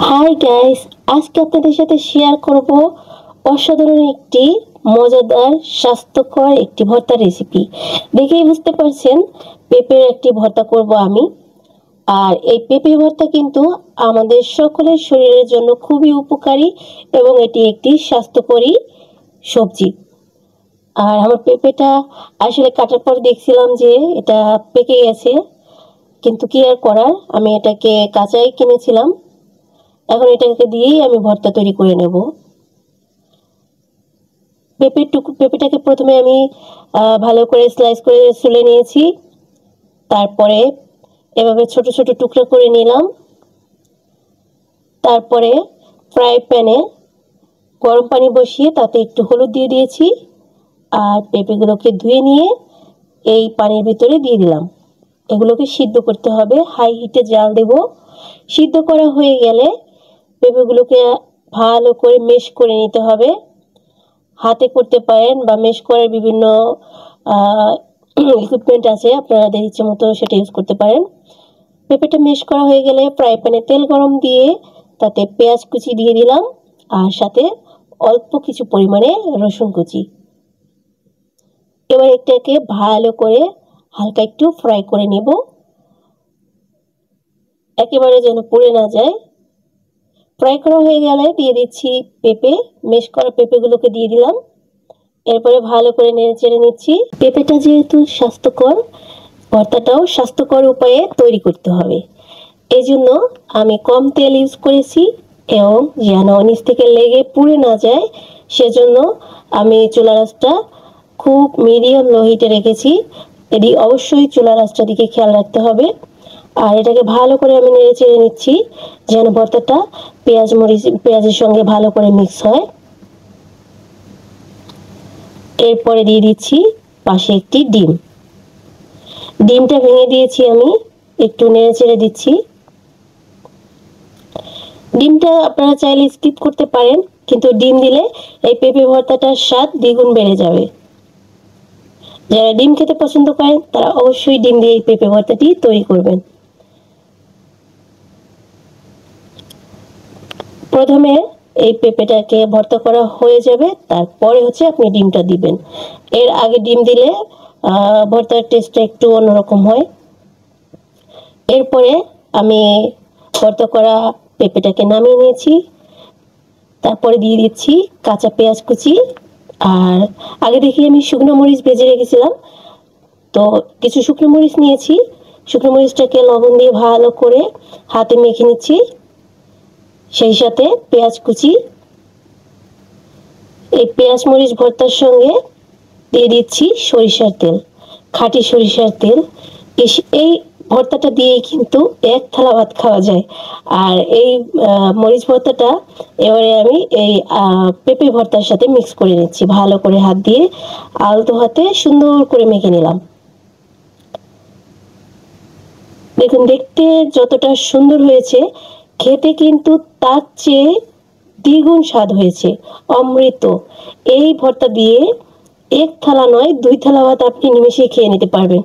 Hi guys, আজকে আপনাদের সাথে শেয়ার করব অসাধারণ একটি মজাদার স্বাস্থ্যকর একটি ভর্তা রেসিপি। দেখেই বুঝতে পারছেন পেঁপের একটি ভর্তা করব আমি। আর এই পেঁপে ভর্তা কিন্তু আমাদের সকলের শরীরের জন্য খুবই উপকারী এবং এটি একটি স্বাস্থ্যকরী সবজি। আর আমার পেঁপেটা আসলে কাটার পর দেখছিলাম যে এটা পেকে গেছে, কিন্তু কি আর করার, আমি এটাকে কাঁচাই কিনেছিলাম। এখন এটাকে দিয়েই আমি ভর্তা তৈরি করে নেব। পেঁপেটাকে প্রথমে আমি ভালো করে স্লাইস করে ছুলে নিয়েছি। তারপরে এভাবে ছোট ছোট টুকরো করে নিলাম। তারপরে ফ্রাই প্যানে গরম পানি বসিয়ে তাতে একটু হলুদ দিয়ে দিয়েছি। আর পেঁপেগুলোকে ধুয়ে নিয়ে এই পানির ভিতরে দিয়ে দিলাম। এগুলোকে সিদ্ধ করতে হবে, হাই হিটে জাল দেব। সিদ্ধ করা হয়ে গেলে পেঁপেগুলোকে ভালো করে মেশ করে নিতে হবে। হাতে করতে পারেন বা মেশ করার বিভিন্ন ইকুইপমেন্ট আছে, আপনাদের ইচ্ছে মতো সেটা ইউজ করতে পারেন। পেঁপেটা মেশ করা হয়ে গেলে ফ্রাই প্যানে তেল গরম দিয়ে তাতে পেঁয়াজ কুচি দিয়ে দিলাম, আর সাথে অল্প কিছু পরিমাণে রসুন কুচি। এবার এটাকে ভালো করে হালকা একটু ফ্রাই করে নেব, একেবারে যেন পুড়ে না যায়। ফ্রাই করা হয়ে গেলে দিয়ে দিচ্ছি পেঁপে, মেশ করা পেঁপেগুলোকে দিয়ে দিলাম। এরপরে ভালো করে নেড়ে চেড়ে নিচ্ছি। পেঁপেটা যেহেতু স্বাস্থ্যকর, ভর্তাটাও স্বাস্থ্যকর উপায়ে তৈরি করতে হবে। এই জন্য আমি কম তেল ইউজ করেছি এবং যেন নিচ থেকে লেগে পুড়ে না যায় সেজন্য আমি চুলার আঁচটা খুব মিডিয়াম লো হিটে রেখেছি। এটি অবশ্যই চুলার আঁচটার দিকে খেয়াল রাখতে হবে। আর এটাকে ভালো করে আমি নেড়ে চেড়ে নিচ্ছি যেন ভর্তাটা পেঁয়াজের সঙ্গে ভালো করে মিক্স হয়। এরপরে দিয়ে দিচ্ছি পাশে একটি ডিমটা ভেঙে দিয়েছি আমি, একটু নেড়ে চেড়ে দিচ্ছি। ডিমটা আপনারা চাইলে স্কিপ করতে পারেন, কিন্তু ডিম দিলে এই পেঁপে ভর্তাটার স্বাদ দ্বিগুণ বেড়ে যাবে। যারা ডিম খেতে পছন্দ করেন তারা অবশ্যই ডিম দিয়ে এই পেঁপে ভর্তাটি তৈরি করবেন। প্রথমে এই পেঁপেটাকে ভর্তা করা হয়ে যাবে, তারপরে আপনি ডিমটা দিবেন। এর আগে ডিম দিলে ভর্তার টেস্টটা একটু অন্যরকম হয়। এরপরে আমি ভর্তা করা পেঁপেটাকে নামিয়ে নিয়েছি। তারপরে দিয়ে দিচ্ছি কাঁচা পেঁয়াজ কুচি। আর আগে দেখি আমি শুকনো মরিচ ভেজে রেখেছিলাম, তো কিছু শুকনো মরিচ নিয়েছি। শুকনো মরিচটাকে লবণ দিয়ে ভালো করে হাতে মেখে নিচ্ছি। সেই সাথে পেঁয়াজ কুচি, এই পেঁয়াজ মরিচ ভর্তার সঙ্গে দিয়ে দিচ্ছি সরিষার তেল, খাঁটি সরিষার তেল। এই ভর্তাটা দিয়ে কিন্তু এক থালা ভাত খাওয়া যায়। আর এই মরিচ ভর্তাটা এবারে আমি এই পেঁপে ভর্তার সাথে মিক্স করে নিচ্ছি, ভালো করে হাত দিয়ে আলতো হাতে সুন্দর করে মেখে নিলাম। দেখুন দেখতে যতটা সুন্দর হয়েছে, খেতে কিন্তু তার চেয়ে দ্বিগুণ স্বাদ হয়েছে, অমৃত। এই ভর্তা দিয়ে এক থালা নয় 2 থালা ভাত আপনি নিমেষেই খেয়ে নিতে পারবেন।